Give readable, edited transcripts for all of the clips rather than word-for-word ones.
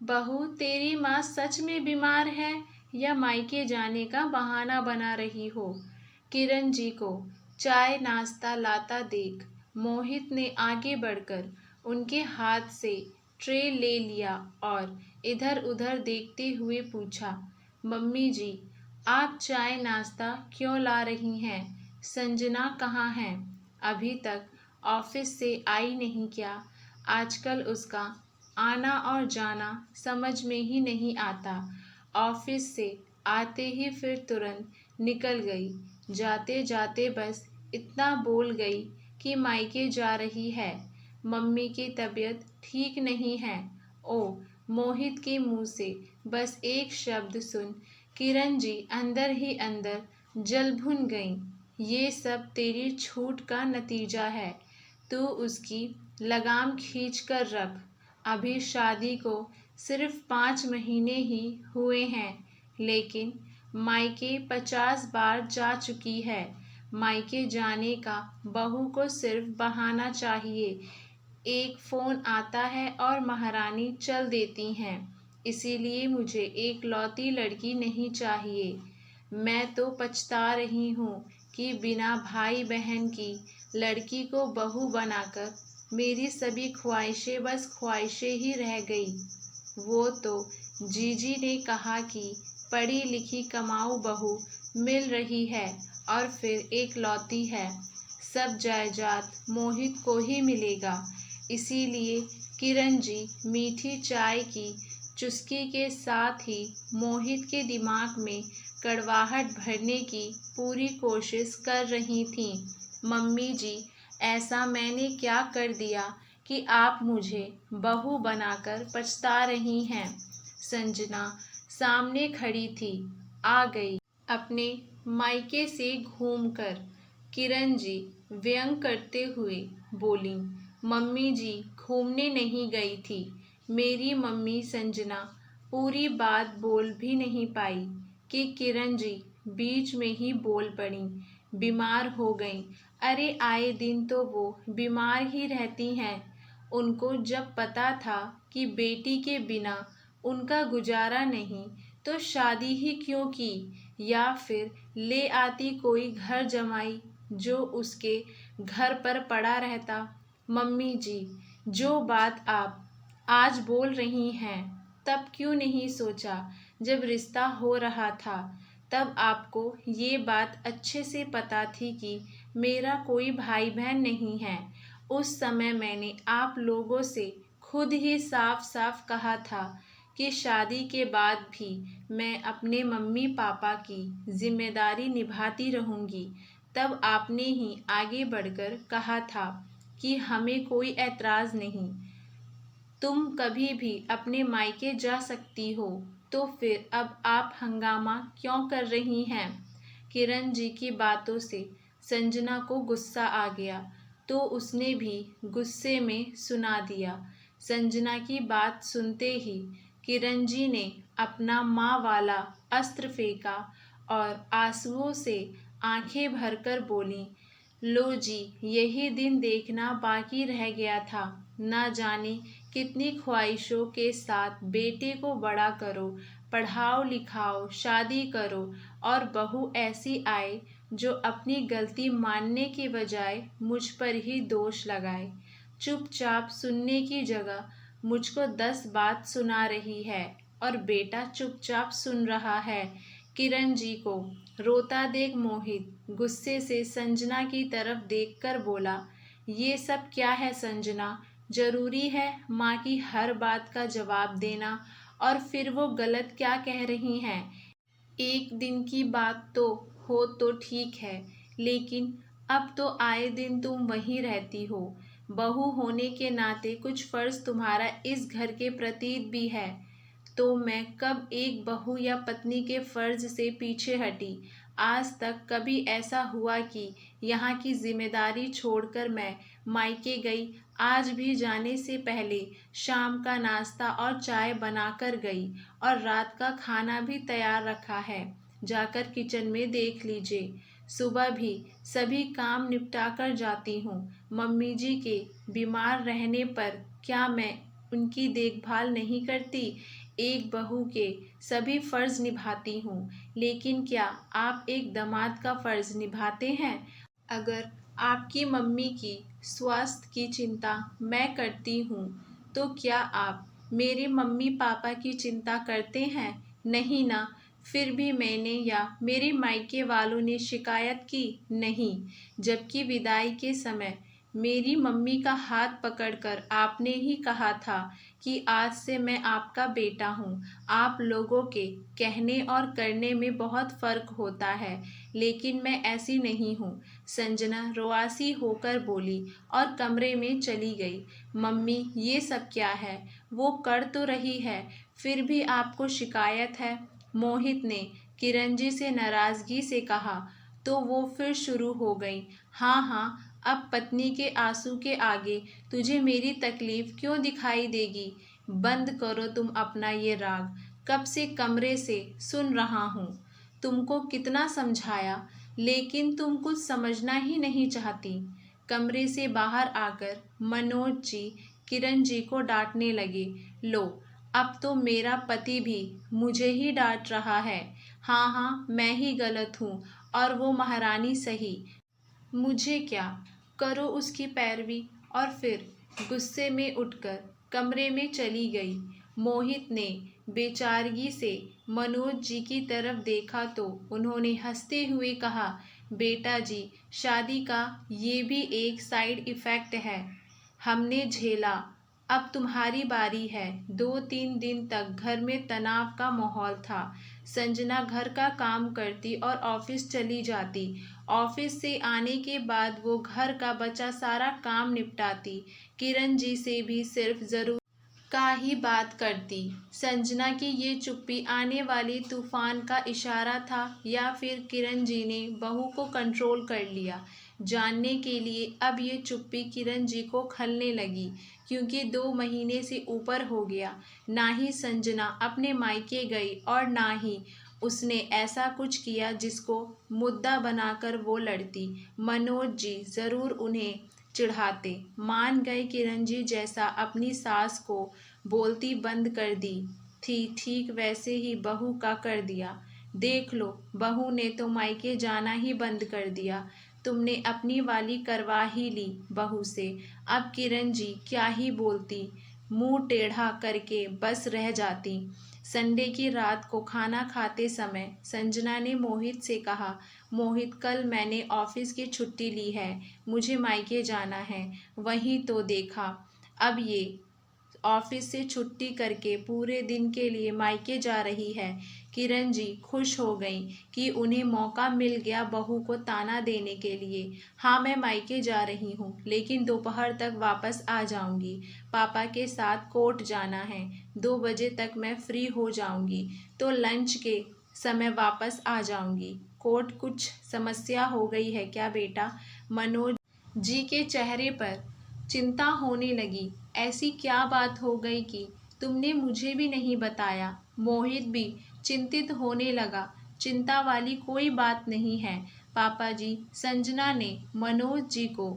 बहू, तेरी माँ सच में बीमार है या मायके जाने का बहाना बना रही हो? किरण जी को चाय नाश्ता लाता देख मोहित ने आगे बढ़कर उनके हाथ से ट्रे ले लिया और इधर उधर देखते हुए पूछा, मम्मी जी, आप चाय नाश्ता क्यों ला रही हैं? संजना कहाँ है? अभी तक ऑफिस से आई नहीं क्या? आजकल उसका आना और जाना समझ में ही नहीं आता। ऑफिस से आते ही फिर तुरंत निकल गई। जाते जाते बस इतना बोल गई कि मायके जा रही है, मम्मी की तबीयत ठीक नहीं है। ओ, मोहित के मुंह से बस एक शब्द सुन किरण जी अंदर ही अंदर जल भुन गईं। ये सब तेरी छूट का नतीजा है। तू उसकी लगाम खींच कर रख। अभी शादी को सिर्फ 5 महीने ही हुए हैं, लेकिन मायके 50 बार जा चुकी है। मायके जाने का बहू को सिर्फ बहाना चाहिए। एक फोन आता है और महारानी चल देती हैं। इसीलिए मुझे एक लौती लड़की नहीं चाहिए। मैं तो पछता रही हूँ कि बिना भाई बहन की लड़की को बहू बनाकर मेरी सभी ख्वाहिशें बस ख्वाहिशें ही रह गई। वो तो जीजी ने कहा कि पढ़ी लिखी कमाऊ बहू मिल रही है और फिर एक लौती है। सब जायदाद मोहित को ही मिलेगा। इसीलिए किरण जी मीठी चाय की चुस्की के साथ ही मोहित के दिमाग में कड़वाहट भरने की पूरी कोशिश कर रही थीं। मम्मी जी, ऐसा मैंने क्या कर दिया कि आप मुझे बहू बनाकर पछता रही हैं? संजना सामने खड़ी थी, आ गई अपने मायके से घूमकर। किरण जी व्यंग करते हुए बोली, मम्मी जी घूमने नहीं गई थी। मेरी मम्मी संजना पूरी बात बोल भी नहीं पाई कि किरण जी बीच में ही बोल पड़ी, बीमार हो गई। अरे आए दिन तो वो बीमार ही रहती हैं। उनको जब पता था कि बेटी के बिना उनका गुजारा नहीं तो शादी ही क्यों की, या फिर ले आती कोई घर जमाई जो उसके घर पर पड़ा रहता। मम्मी जी, जो बात आप आज बोल रही हैं, तब क्यों नहीं सोचा? जब रिश्ता हो रहा था तब आपको ये बात अच्छे से पता थी कि मेरा कोई भाई बहन नहीं है। उस समय मैंने आप लोगों से खुद ही साफ साफ कहा था कि शादी के बाद भी मैं अपने मम्मी पापा की जिम्मेदारी निभाती रहूंगी। तब आपने ही आगे बढ़कर कहा था कि हमें कोई ऐतराज़ नहीं, तुम कभी भी अपने मायके जा सकती हो। तो फिर अब आप हंगामा क्यों कर रही हैं? किरण जी की बातों से संजना को गुस्सा आ गया तो उसने भी गुस्से में सुना दिया। संजना की बात सुनते ही किरण जी ने अपना माँ वाला अस्त्र फेंका और आंसुओं से आंखें भरकर बोली, लो जी, यही दिन देखना बाकी रह गया था। ना जाने कितनी ख्वाहिशों के साथ बेटे को बड़ा करो, पढ़ाओ लिखाओ, शादी करो, और बहू ऐसी आए जो अपनी गलती मानने के बजाय मुझ पर ही दोष लगाए। चुपचाप सुनने की जगह मुझको 10 बात सुना रही है और बेटा चुपचाप सुन रहा है। किरण जी को रोता देख मोहित गुस्से से संजना की तरफ देखकर बोला, ये सब क्या है संजना? जरूरी है माँ की हर बात का जवाब देना? और फिर वो गलत क्या कह रही हैं? एक दिन की बात तो हो तो ठीक है, लेकिन अब तो आए दिन तुम वहीं रहती हो। बहू होने के नाते कुछ फर्ज तुम्हारा इस घर के प्रति भी है। तो मैं कब एक बहू या पत्नी के फर्ज से पीछे हटी? आज तक कभी ऐसा हुआ कि यहाँ की जिम्मेदारी छोड़कर मैं मायके गई? आज भी जाने से पहले शाम का नाश्ता और चाय बनाकर गई और रात का खाना भी तैयार रखा है, जाकर किचन में देख लीजिए। सुबह भी सभी काम निपटा कर जाती हूँ। मम्मी जी के बीमार रहने पर क्या मैं उनकी देखभाल नहीं करती? एक बहू के सभी फर्ज निभाती हूँ, लेकिन क्या आप एक दामाद का फर्ज निभाते हैं? अगर आपकी मम्मी की स्वास्थ्य की चिंता मैं करती हूँ, तो क्या आप मेरे मम्मी पापा की चिंता करते हैं? नहीं ना। फिर भी मैंने या मेरे मायके वालों ने शिकायत की? नहीं। जबकि विदाई के समय मेरी मम्मी का हाथ पकड़कर आपने ही कहा था कि आज से मैं आपका बेटा हूँ। आप लोगों के कहने और करने में बहुत फ़र्क होता है, लेकिन मैं ऐसी नहीं हूँ। संजना रुआसी होकर बोली और कमरे में चली गई। मम्मी, ये सब क्या है? वो कर तो रही है, फिर भी आपको शिकायत है? मोहित ने किरणजी से नाराज़गी से कहा। तो वो फिर शुरू हो गई। हाँ हाँ, अब पत्नी के आंसू के आगे तुझे मेरी तकलीफ क्यों दिखाई देगी? बंद करो तुम अपना ये राग। कब से कमरे से सुन रहा हूँ। तुमको कितना समझाया, लेकिन तुम कुछ समझना ही नहीं चाहती। कमरे से बाहर आकर मनोज जी किरण जी को डांटने लगे। लो, अब तो मेरा पति भी मुझे ही डांट रहा है। हाँ हाँ, मैं ही गलत हूँ और वो महारानी सही। मुझे क्या, करो उसकी पैरवी। और फिर गुस्से में उठकर कमरे में चली गई। मोहित ने बेचारगी से मनोज जी की तरफ देखा तो उन्होंने हंसते हुए कहा, बेटा जी, शादी का ये भी एक साइड इफ़ेक्ट है, हमने झेला, अब तुम्हारी बारी है। 2-3 दिन तक घर में तनाव का माहौल था। संजना घर का काम करती और ऑफिस चली जाती। ऑफिस से आने के बाद वो घर का बचा सारा काम निपटाती। किरण जी से भी सिर्फ ज़रूर का ही बात करती। संजना की ये चुप्पी आने वाली तूफान का इशारा था या फिर किरण जी ने बहू को कंट्रोल कर लिया? जानने के लिए अब ये चुप्पी किरण जी को खलने लगी, क्योंकि 2 महीने से ऊपर हो गया। ना ही संजना अपने मायके गई और ना ही उसने ऐसा कुछ किया जिसको मुद्दा बनाकर वो लड़ती। मनोज जी ज़रूर उन्हें चिढ़ाते। मान गए किरण जी जैसा अपनी सास को बोलती बंद कर दी थी, ठीक वैसे ही बहू का कर दिया। देख लो, बहू ने तो मायके जाना ही बंद कर दिया। तुमने अपनी वाली करवा ही ली बहू से। अब किरण जी क्या ही बोलती, मुंह टेढ़ा करके बस रह जाती। संडे की रात को खाना खाते समय संजना ने मोहित से कहा, मोहित, कल मैंने ऑफिस की छुट्टी ली है, मुझे मायके जाना है। वहीं तो देखा, अब ये ऑफिस से छुट्टी करके पूरे दिन के लिए मायके जा रही है। किरण जी खुश हो गई कि उन्हें मौका मिल गया बहू को ताना देने के लिए। हाँ, मैं मायके जा रही हूँ, लेकिन दोपहर तक वापस आ जाऊंगी। पापा के साथ कोर्ट जाना है। 2 बजे तक मैं फ्री हो जाऊंगी, तो लंच के समय वापस आ जाऊंगी। कोर्ट कुछ समस्या हो गई है क्या बेटा? मनोज जी के चेहरे पर चिंता होने लगी। ऐसी क्या बात हो गई कि तुमने मुझे भी नहीं बताया? मोहित भी चिंतित होने लगा। चिंता वाली कोई बात नहीं है पापा जी, संजना ने मनोज जी को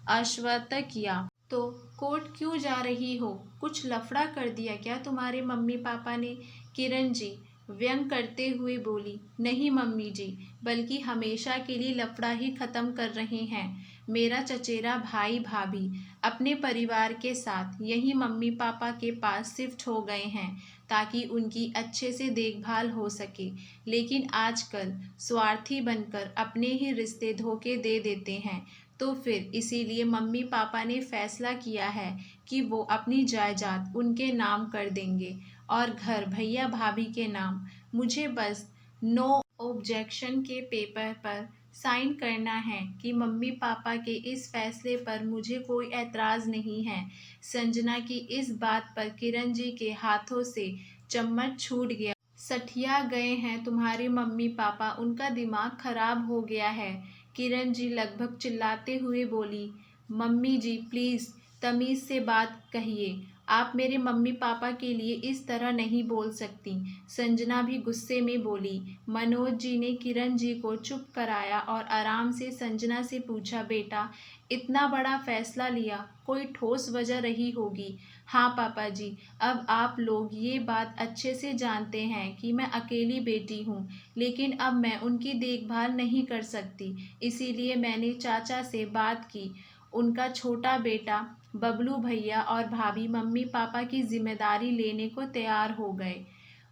आश्वस्त किया। तो कोर्ट क्यों जा रही हो? कुछ लफड़ा कर दिया क्या तुम्हारे मम्मी पापा ने? किरण जी व्यंग करते हुए बोली, नहीं मम्मी जी, बल्कि हमेशा के लिए लफड़ा ही ख़त्म कर रहे हैं। मेरा चचेरा भाई भाभी अपने परिवार के साथ यही मम्मी पापा के पास शिफ्ट हो गए हैं, ताकि उनकी अच्छे से देखभाल हो सके। लेकिन आजकल स्वार्थी बनकर अपने ही रिश्ते धोखे दे देते हैं। तो फिर इसीलिए मम्मी पापा ने फैसला किया है कि वो अपनी जायदाद उनके नाम कर देंगे और घर भैया भाभी के नाम। मुझे बस नो ऑब्जेक्शन के पेपर पर साइन करना है कि मम्मी पापा के इस फैसले पर मुझे कोई एतराज़ नहीं है। संजना की इस बात पर किरण जी के हाथों से चम्मच छूट गया। सठिया गए हैं तुम्हारे मम्मी पापा, उनका दिमाग खराब हो गया है। किरण जी लगभग चिल्लाते हुए बोली, मम्मी जी प्लीज़ तमीज़ से बात कहिए। आप मेरे मम्मी पापा के लिए इस तरह नहीं बोल सकती। संजना भी गुस्से में बोली। मनोज जी ने किरण जी को चुप कराया और आराम से संजना से पूछा, बेटा, इतना बड़ा फैसला लिया, कोई ठोस वजह रही होगी? हाँ पापा जी, अब आप लोग ये बात अच्छे से जानते हैं कि मैं अकेली बेटी हूँ, लेकिन अब मैं उनकी देखभाल नहीं कर सकती। इसीलिए मैंने चाचा से बात की। उनका छोटा बेटा बबलू भैया और भाभी मम्मी पापा की जिम्मेदारी लेने को तैयार हो गए।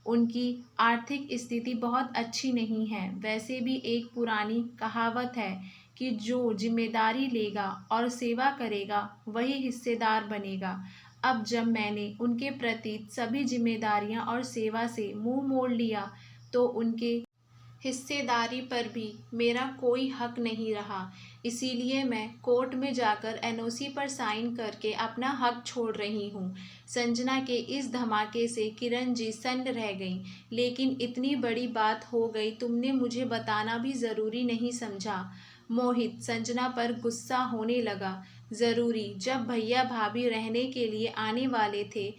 उनकी आर्थिक स्थिति बहुत अच्छी नहीं है। वैसे भी एक पुरानी कहावत है कि जो जिम्मेदारी लेगा और सेवा करेगा वही हिस्सेदार बनेगा। अब जब मैंने उनके प्रति सभी जिम्मेदारियां और सेवा से मुंह मोड़ लिया, तो उनके हिस्सेदारी पर भी मेरा कोई हक नहीं रहा। इसीलिए मैं कोर्ट में जाकर एनओसी पर साइन करके अपना हक छोड़ रही हूँ। संजना के इस धमाके से किरण जी सन्न रह गईं। लेकिन इतनी बड़ी बात हो गई, तुमने मुझे बताना भी ज़रूरी नहीं समझा। मोहित संजना पर गुस्सा होने लगा। ज़रूरी, जब भैया भाभी रहने के लिए आने वाले थे,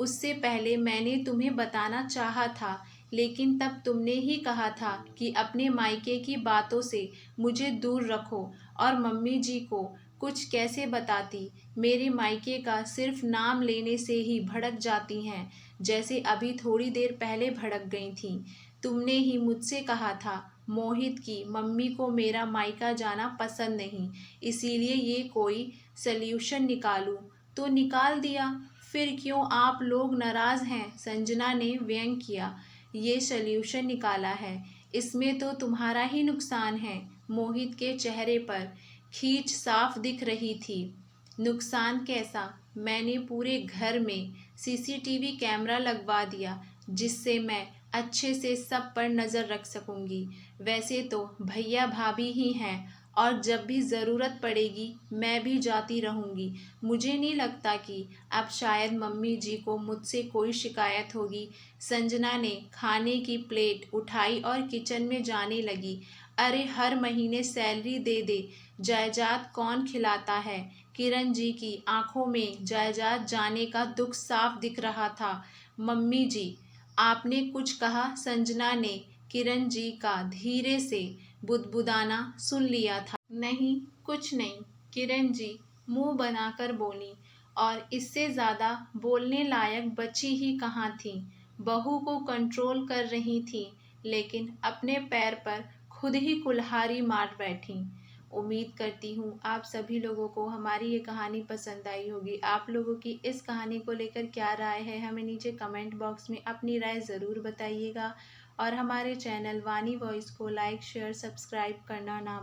उससे पहले मैंने तुम्हें बताना चाहा था, लेकिन तब तुमने ही कहा था कि अपने मायके की बातों से मुझे दूर रखो। और मम्मी जी को कुछ कैसे बताती, मेरे मायके का सिर्फ नाम लेने से ही भड़क जाती हैं, जैसे अभी थोड़ी देर पहले भड़क गई थी। तुमने ही मुझसे कहा था मोहित की मम्मी को मेरा मायका जाना पसंद नहीं, इसीलिए ये कोई सल्यूशन निकालूं, तो निकाल दिया। फिर क्यों आप लोग नाराज़ हैं? संजना ने व्यंग किया। ये सल्यूशन निकाला है, इसमें तो तुम्हारा ही नुकसान है। मोहित के चेहरे पर खींच साफ दिख रही थी। नुकसान कैसा? मैंने पूरे घर में सीसीटीवी कैमरा लगवा दिया, जिससे मैं अच्छे से सब पर नज़र रख सकूंगी। वैसे तो भैया भाभी ही हैं, और जब भी ज़रूरत पड़ेगी मैं भी जाती रहूंगी। मुझे नहीं लगता कि अब शायद मम्मी जी को मुझसे कोई शिकायत होगी। संजना ने खाने की प्लेट उठाई और किचन में जाने लगी। अरे हर महीने सैलरी दे दे, जायदाद कौन खिलाता है? किरण जी की आंखों में जायदाद जाने का दुख साफ दिख रहा था। मम्मी जी, आपने कुछ कहा? संजना ने किरण जी का धीरे से बुदबुदाना सुन लिया था। नहीं, कुछ नहीं, किरण जी मुंह बनाकर बोली, और इससे ज़्यादा बोलने लायक बची ही कहाँ थी। बहू को कंट्रोल कर रही थी, लेकिन अपने पैर पर खुद ही कुल्हाड़ी मार बैठी। उम्मीद करती हूँ आप सभी लोगों को हमारी ये कहानी पसंद आई होगी। आप लोगों की इस कहानी को लेकर क्या राय है, हमें नीचे कमेंट बॉक्स में अपनी राय ज़रूर बताइएगा। और हमारे चैनल वानी वॉइस को लाइक शेयर सब्सक्राइब करना ना